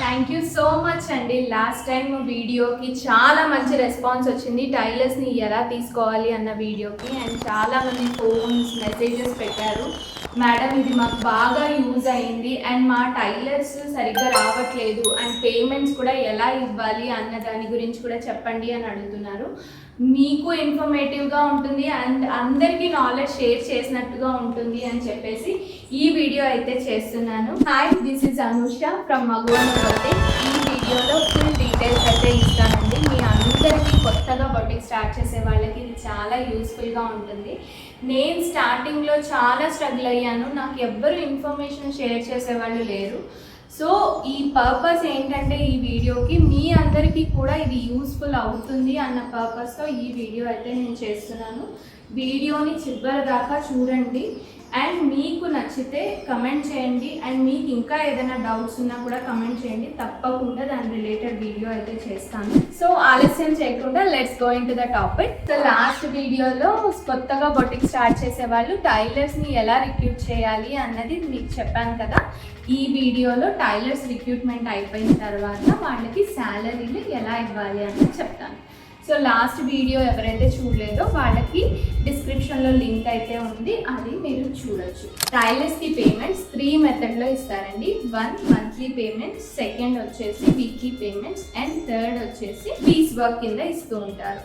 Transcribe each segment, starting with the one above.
Thank you so much అండి. Last time వీడియోకి చాలా మంచి రెస్పాన్స్ వచ్చింది, టైలర్స్ని ఎలా తీసుకోవాలి అన్న వీడియోకి. అండ్ చాలామంది ఫోన్స్ మెసేజెస్ పెట్టారు, మేడం ఇది మాకు బాగా యూజ్ అయింది అండ్ మా టైలర్స్ సరిగ్గా రావట్లేదు అండ్ పేమెంట్స్ కూడా ఎలా ఇవ్వాలి అన్న దాని గురించి కూడా చెప్పండి అని అడుగుతున్నారు. మీకు ఇన్ఫర్మేటివ్గా ఉంటుంది అండ్ అందరికీ నాలెడ్జ్ షేర్ చేసినట్టుగా ఉంటుంది అని చెప్పేసి ఈ వీడియో అయితే చేస్తున్నాను. Hi, this is Anusha from Maguvan boutique. ఈ వీడియోలో ఫుల్ డీటెయిల్స్ అయితే ఇస్తానండి. మీ అందరికీ కొత్తగా బొటిక్ స్టార్ట్ చేసే వాళ్ళకి ఇది చాలా యూస్ఫుల్గా ఉంటుంది. నేను స్టార్టింగ్లో చాలా స్ట్రగుల్ అయ్యాను, నాకు ఎవ్వరు ఇన్ఫర్మేషన్ షేర్ చేసేవాళ్ళు లేరు. సో ఈ పర్పస్ ఏంటంటే ఈ వీడియోకి మీ అందరికీ కూడా ఇది యూస్ఫుల్ అవుతుంది అన్న పర్పస్తో ఈ వీడియో అయితే నేను చేస్తున్నాను. వీడియోని చివరి దాకా చూడండి అండ్ మీకు నచ్చితే కమెంట్ చేయండి అండ్ మీకు ఇంకా ఏదైనా డౌట్స్ ఉన్నా కూడా కమెంట్ చేయండి, తప్పకుండా దాని రిలేటెడ్ వీడియో అయితే చేస్తాను. సో ఆలస్యం చేయకుండా let's go in to the topic. So last వీడియోలో కొత్తగా బొటిక్ స్టార్ట్ చేసే వాళ్ళు టైలర్స్ని ఎలా రిక్రూట్ చేయాలి అన్నది మీకు చెప్పాను కదా. ఈ వీడియోలో టైలర్స్ రిక్రూట్మెంట్ అయిపోయిన తర్వాత వాళ్ళకి శాలరీలు ఎలా ఇవ్వాలి అని చెప్తాను. సో లాస్ట్ వీడియో ఎవరైతే చూడలేదో వాళ్ళకి డిస్క్రిప్షన్లో లింక్ అయితే ఉంది, అది మీరు చూడొచ్చు. టైలర్స్కి పేమెంట్స్ 3 మెథడ్లో ఇస్తారండి. 1 మంత్లీ పేమెంట్స్, సెకండ్ వచ్చేసి వీక్లీ పేమెంట్స్ అండ్ థర్డ్ వచ్చేసి పీస్ వర్క్ కింద ఇస్తూ ఉంటారు.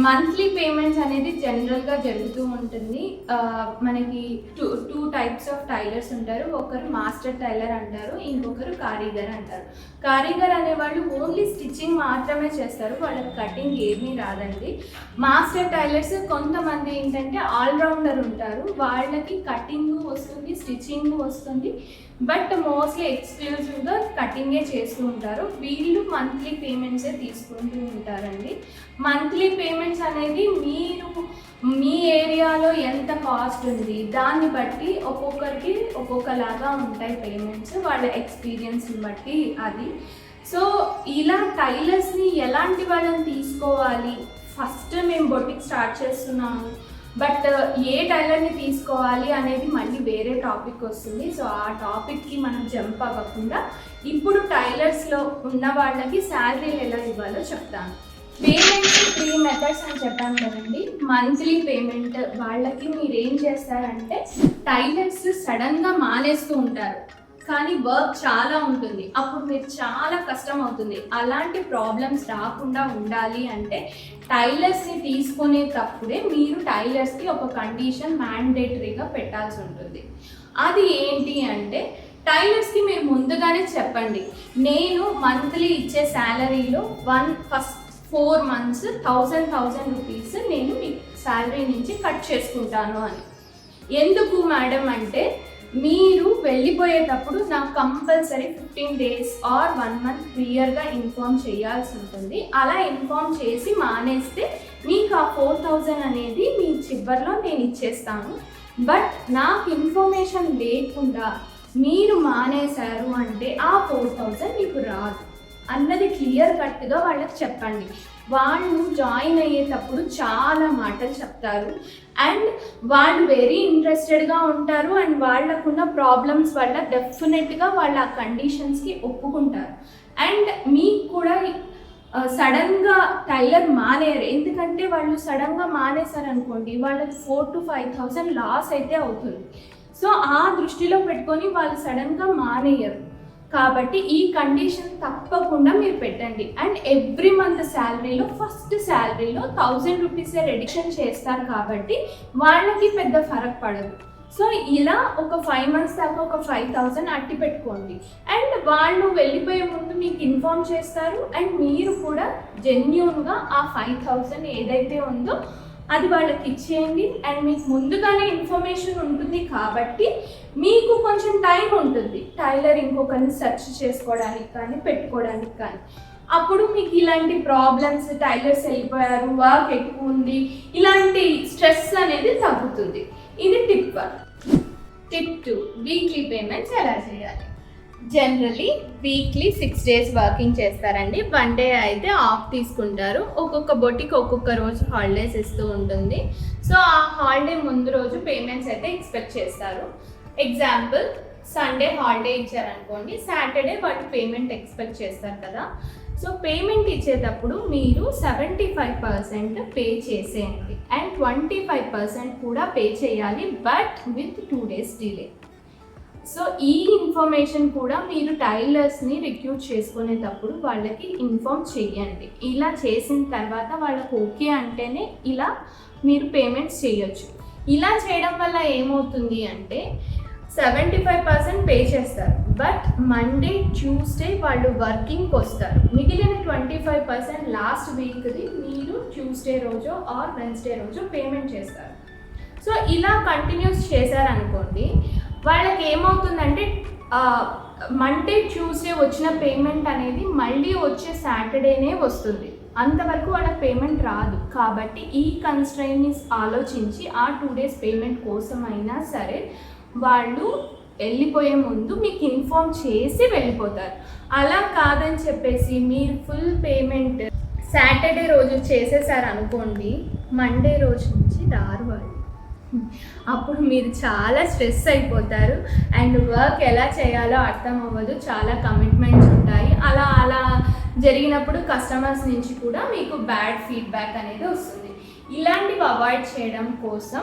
మంత్లీ పేమెంట్స్ అనేది జనరల్గా జరుగుతూ ఉంటుంది. మనకి టూ టైప్స్ ఆఫ్ టైలర్స్ ఉంటారు. ఒకరు మాస్టర్ టైలర్ అంటారు, ఇంకొకరు కారీగర్ అంటారు. కారీగర్ అనేవాళ్ళు ఓన్లీ స్టిచ్చింగ్ మాత్రమే చేస్తారు, వాళ్ళకి కటింగ్ ఏమీ రాదండి. మాస్టర్ టైలర్స్ కొంతమంది ఏంటంటే ఆల్రౌండర్ ఉంటారు, వాళ్ళకి కటింగ్ వస్తుంది, స్టిచ్చింగ్ వస్తుంది, బట్ మోస్ట్లీ ఎక్స్క్లూజివ్గా కటింగే చేస్తూ ఉంటారు. వీళ్ళు మంత్లీ పేమెంట్సే తీసుకుంటూ ఉంటారండి. మంత్లీ పేమెంట్స్ అనేది మీరు మీ ఏరియాలో ఎంత కాస్ట్ ఉంది దాన్ని బట్టి ఒక్కొక్కరికి ఒక్కొక్కలాగా ఉంటాయి పేమెంట్స్, వాళ్ళ ఎక్స్పీరియన్స్ని బట్టి అది. సో ఇలా టైలర్స్ని ఎలాంటి వాళ్ళని తీసుకోవాలి, ఫస్ట్ మేము బొటిక్ స్టార్ట్ చేస్తున్నాము బట్ ఏ టైలర్ని తీసుకోవాలి అనేది మళ్ళీ వేరే టాపిక్ వస్తుంది. సో ఆ టాపిక్కి మనం జంప్ అవ్వకుండా ఇప్పుడు టైలర్స్లో ఉన్న వాళ్ళకి శాలరీలు ఎలా ఇవ్వాలో చెప్తాను. పేమెంట్స్ 3 మెథడ్స్ అని చెప్పాను కదండి. మంత్లీ పేమెంట్ వాళ్ళకి మీరు ఏం చేస్తారంటే, టైలర్స్ సడన్గా మానేస్తూ ఉంటారు కానీ వర్క్ చాలా ఉంటుంది, అప్పుడు మీరు చాలా కష్టం అవుతుంది. అలాంటి ప్రాబ్లమ్స్ రాకుండా ఉండాలి అంటే టైలర్స్ని తీసుకునేటప్పుడే మీరు టైలర్స్కి ఒక కండిషన్ మ్యాండేటరీగా పెట్టాల్సి ఉంటుంది. అది ఏంటి అంటే, టైలర్స్కి మీరు ముందుగానే చెప్పండి, నేను మంత్లీ ఇచ్చే శాలరీలో ఫస్ట్ 4 months 1000 రూపీస్ నేను మీ శాలరీ నుంచి కట్ చేసుకుంటాను అని. ఎందుకు మేడం అంటే, మీరు వెళ్ళిపోయేటప్పుడు నాకు కంపల్సరీ 15 days ఆర్ 1 month క్లియర్గా ఇన్ఫార్మ్ చేయాల్సి ఉంటుంది. అలా ఇన్ఫార్మ్ చేసి మానేస్తే మీకు ఆ 4000 అనేది మీ చివరిలో నేను ఇచ్చేస్తాను. బట్ నాకు ఇన్ఫర్మేషన్ లేకుండా మీరు మానేశారు అంటే ఆ 4000 మీకు రాదు అన్నది క్లియర్ కట్గా వాళ్ళకి చెప్పండి. వాళ్ళు జాయిన్ అయ్యేటప్పుడు చాలా మాటలు చెప్తారు అండ్ వాళ్ళు వెరీ ఇంట్రెస్టెడ్గా ఉంటారు అండ్ వాళ్ళకున్న ప్రాబ్లమ్స్ వల్ల డెఫినెట్గా వాళ్ళ ఆ కండిషన్స్కి ఒప్పుకుంటారు. అండ్ మీకు కూడా సడన్గా టైలర్ మానేయరు, ఎందుకంటే వాళ్ళు సడన్గా మానేశారనుకోండి వాళ్ళకి 4,000 to 5,000 లాస్ అయితే అవుతుంది. సో ఆ దృష్టిలో పెట్టుకొని వాళ్ళు సడన్గా మానేయరు. కాబట్టి ఈ కండిషన్ తప్పకుండా మీరు పెట్టండి. అండ్ ఎవ్రీ మంత్ శాలరీలో ఫస్ట్ శాలరీలో 1000 రూపీసే రిడక్షన్ చేస్తారు కాబట్టి వాళ్ళకి పెద్ద ఫరక్ పడదు. సో ఇలా ఒక 5 months దాకా ఒక 5000 అట్టి పెట్టుకోండి అండ్ వాళ్ళు వెళ్ళిపోయే ముందు మీకు ఇన్ఫార్మ్ చేస్తారు అండ్ మీరు కూడా జెన్యూన్గా ఆ 5000 ఏదైతే ఉందో అది వాళ్ళకి ఇచ్చేయండి. అండ్ మీకు ముందుగానే ఇన్ఫర్మేషన్ ఉంటుంది కాబట్టి మీకు కొంచెం టైం ఉంటుంది టైలర్ ఇంకొకరిని సెర్చ్ చేసుకోవడానికి కానీ పెట్టుకోవడానికి కానీ. అప్పుడు మీకు ఇలాంటి ప్రాబ్లమ్స్, టైలర్స్ వెళ్ళిపోయారు, వర్క్ ఎక్కువ ఉంది, ఇలాంటి స్ట్రెస్ అనేది తగ్గుతుంది. ఇది టిప్ 1. టిప్ 2, వీక్లీ పేమెంట్స్ ఎలా చేయాలి. జనరలీ వీక్లీ 6 days వర్కింగ్ చేస్తారండి. 1 day అయితే ఆఫ్ తీసుకుంటారు. ఒక్కొక్క బొటిక్ ఒక్కొక్క రోజు హాలిడేస్ ఇస్తూ ఉంటుంది. సో ఆ హాలిడే ముందు రోజు పేమెంట్స్ అయితే ఎక్స్పెక్ట్ చేస్తారు. ఎగ్జాంపుల్ సండే హాలిడే ఇచ్చారనుకోండి, సాటర్డే వాళ్ళు పేమెంట్ ఎక్స్పెక్ట్ చేస్తారు కదా. సో పేమెంట్ ఇచ్చేటప్పుడు మీరు 75% పే చేసేయండి అండ్ 25% కూడా పే చేయాలి, but with 2 days delay. So ఈ ఇన్ఫర్మేషన్ కూడా మీరు టైలర్స్ని రిక్రూట్ చేసుకునేటప్పుడు వాళ్ళకి ఇన్ఫార్మ్ చేయండి. ఇలా చేసిన తర్వాత వాళ్ళకి ఓకే అంటేనే ఇలా మీరు పేమెంట్స్ చేయొచ్చు. ఇలా చేయడం వల్ల ఏమవుతుంది అంటే 75% పే చేస్తారు, బట్ మండే ట్యూస్డే వాళ్ళు వర్కింగ్కి వస్తారు. మిగిలిన 25% లాస్ట్ వీక్ది మీరు ట్యూస్డే రోజు ఆర్ వెన్స్డే రోజు పేమెంట్ చేస్తారు. సో ఇలా కంటిన్యూస్ చేశారనుకోండి, వాళ్ళకి ఏమవుతుందంటే మండే ట్యూస్డే వచ్చిన పేమెంట్ అనేది మళ్ళీ వచ్చే సాటర్డేనే వస్తుంది. అంతవరకు వాళ్ళకి పేమెంట్ రాదు. కాబట్టి ఈ కన్స్ట్రైన్ని ఆలోచించి ఆ 2 days పేమెంట్ కోసమైనా సరే వాళ్ళు వెళ్ళిపోయే ముందు మీకు ఇన్ఫార్మ్ చేసి వెళ్ళిపోతారు. అలా కాదని చెప్పేసి మీరు ఫుల్ పేమెంట్ సాటర్డే రోజు చేసేసారు అనుకోండి, మండే రోజు నుంచి రారు వాళ్ళు. అప్పుడు మీరు చాలా స్ట్రెస్ అయిపోతారు అండ్ వర్క్ ఎలా చేయాలో అర్థం అవ్వదు, చాలా కమిట్మెంట్స్ ఉంటాయి. అలా జరిగినప్పుడు కస్టమర్స్ నుంచి కూడా మీకు బ్యాడ్ ఫీడ్బ్యాక్ అనేది వస్తుంది. ఇలాంటివి అవాయిడ్ చేయడం కోసం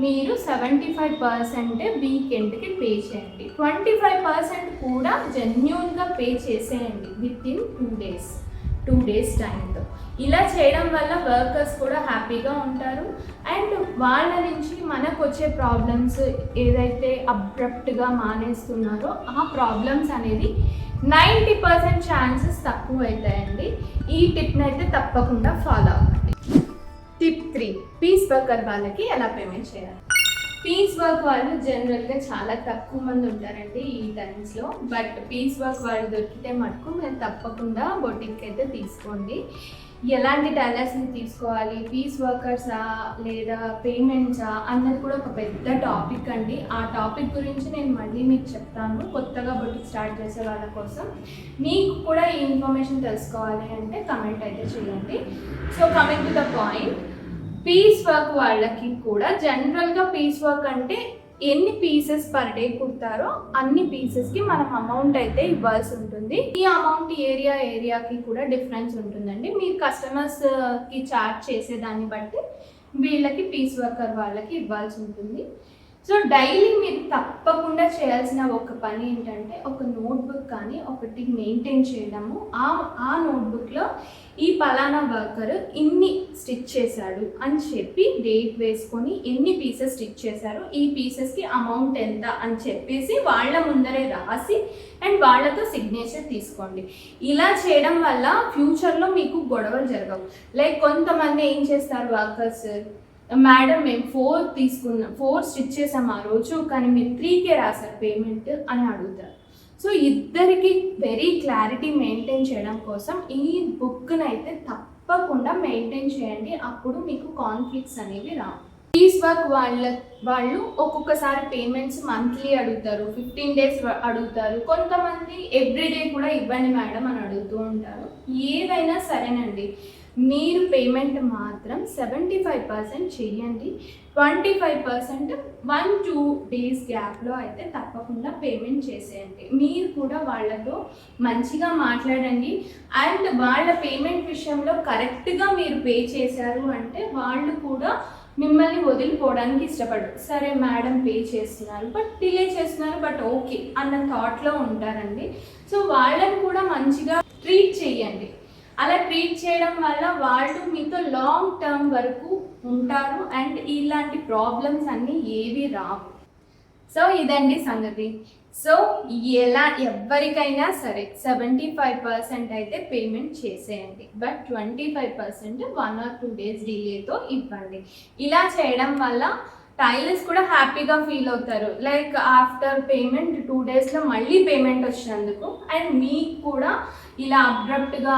మీరు 75% వీకెండ్కి పే చేయండి, 25% కూడా జెన్యూన్గా పే చేసేయండి వితిన్ 2 days టైంతో. ఇలా చేయడం వల్ల వర్కర్స్ కూడా హ్యాపీగా ఉంటారు అండ్ వాళ్ళ నుంచి మనకు వచ్చే ప్రాబ్లమ్స్ ఏదైతే అబ్రప్ట్గా మానేస్తున్నారో ఆ ప్రాబ్లమ్స్ అనేది 90% ఛాన్సెస్ తక్కువ అవుతాయండి. ఈ టిప్ని అయితే తప్పకుండా ఫాలో అవ్వండి. టిప్ 3, పీస్ వర్కర్ వాళ్ళకి ఎలా పేమెంట్ చేయాలి. పీస్ వర్క్ వాళ్ళు జనరల్గా చాలా తక్కువ మంది ఉంటారండి ఈ టైమ్స్లో, బట్ పీస్ వర్క్ వాళ్ళు దొరికితే మటుకు మీరు తప్పకుండా బొటిక్ అయితే తీసుకోండి. ఎలాంటి టైలర్స్ని తీసుకోవాలి, పీస్ వర్కర్సా లేదా పేమెంట్సా అన్నది కూడా ఒక పెద్ద టాపిక్ అండి. ఆ టాపిక్ గురించి నేను మళ్ళీ మీకు చెప్తాను, కొత్తగా బొటిక్ స్టార్ట్ చేసే వాళ్ళ కోసం. మీకు కూడా ఈ ఇన్ఫర్మేషన్ తెలుసుకోవాలి అంటే కమెంట్ అయితే చేయండి. So coming to the point, piece work వాళ్ళకి కూడా జనరల్గా పీస్ వర్క్ అంటే ఎన్ని పీసెస్ పర్ డే కుడతారో అన్ని పీసెస్కి మనం అమౌంట్ అయితే ఇవ్వాల్సి ఉంటుంది. ఈ అమౌంట్ ఏరియాకి కూడా డిఫరెన్స్ ఉంటుందండి. మీరు కస్టమర్స్కి చార్జ్ చేసేదాన్ని బట్టి వీళ్ళకి పీస్ వర్కర్ వాళ్ళకి ఇవ్వాల్సి ఉంటుంది. సో డైలీ మీరు తప్పకుండా చేయాల్సిన ఒక పని ఏంటంటే ఒక నోట్బుక్ కానీ ఒకటి మెయింటైన్ చేయడము. ఆ నోట్బుక్లో ఈ పలానా వర్కర్ ఇన్ని స్టిచ్ చేశాడు అని చెప్పి డేట్ వేసుకొని ఎన్ని పీసెస్ స్టిచ్ చేశారు, ఈ పీసెస్కి అమౌంట్ ఎంత అని చెప్పేసి వాళ్ళ ముందరే రాసి అండ్ వాళ్ళతో సిగ్నేచర్ తీసుకోండి. ఇలా చేయడం వల్ల ఫ్యూచర్లో మీకు గొడవలు జరగవు. లైక్ కొంతమంది ఏం చేస్తారు వర్కర్స్, మేడం మేము 4 స్టిచ్ చేసాం ఆ రోజు, కానీ మీరు 3K రాశారు పేమెంట్ అని అడుగుతారు. సో ఇద్దరికి వెరీ క్లారిటీ మెయింటైన్ చేయడం కోసం ఈ బుక్ని అయితే తప్పకుండా మెయింటైన్ చేయండి. అప్పుడు మీకు కాన్ఫ్లిక్ట్స్ అనేవి రావు. పీస్ వర్క్ వాళ్ళు ఒక్కొక్కసారి పేమెంట్స్ మంత్లీ అడుగుతారు, 15 days అడుగుతారు, కొంతమంది ఎవ్రీడే కూడా ఇవ్వండి మేడం అని అడుగుతూ ఉంటారు. ఏదైనా సరేనండి, మీరు పేమెంట్ మాత్రం 75% చేయండి, 25% 1-2 days గ్యాప్లో అయితే తప్పకుండా పేమెంట్ చేసేయండి. మీరు కూడా వాళ్ళతో మంచిగా మాట్లాడండి అండ్ వాళ్ళ పేమెంట్ విషయంలో కరెక్ట్గా మీరు పే చేశారు అంటే వాళ్ళు కూడా మిమ్మల్ని వదిలిపోవడానికి ఇష్టపడరు. సరే మేడం పే చేస్తున్నారు బట్ డిలే చేస్తున్నారు బట్ ఓకే అన్న థాట్లో ఉంటారండి. సో వాళ్ళని కూడా మంచిగా ట్రీట్ చేయండి. అలా ట్రీట్ చేయడం వల్ల వాళ్ళు మీతో లాంగ్ టర్మ్ వరకు ఉంటారు అండ్ ఇలాంటి ప్రాబ్లమ్స్ అన్నీ ఏవి రావు. సో ఇదండి సంగతి. సో ఎవరికైనా సరే 75% అయితే పేమెంట్ చేసేయండి, బట్ 25% 1 or 2 days డిలేతో ఇవ్వండి. ఇలా చేయడం వల్ల టైలర్స్ కూడా హ్యాపీగా ఫీల్ అవుతారు. లైక్ ఆఫ్టర్ పేమెంట్ 2 daysలో మళ్ళీ పేమెంట్ వచ్చినందుకు అండ్ మీకు కూడా ఇలా అబ్రప్ట్గా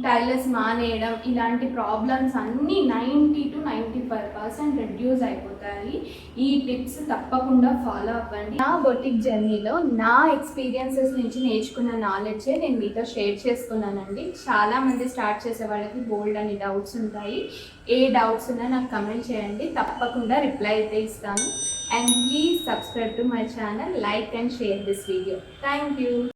టైలర్స్ మానేయడం ఇలాంటి ప్రాబ్లమ్స్ అన్నీ 90 to 95% రెడ్యూస్ అయిపోతాయి. అవుతాయి. ఈ టిప్స్ తప్పకుండా ఫాలో అవ్వండి. నా బొటిక్ జర్నీలో నా ఎక్స్పీరియన్సెస్ నుంచి నేర్చుకున్న నాలెడ్జే నేను మీతో షేర్ చేసుకున్నానండి. చాలామంది స్టార్ట్ చేసే వాళ్ళకి బోల్డ్ అని డౌట్స్ ఉంటాయి. ఏ డౌట్స్ ఉన్నా నాకు కమెంట్ చేయండి, తప్పకుండా రిప్లై అయితే ఇస్తాను. And please subscribe to my channel, like and share this video. Thank you.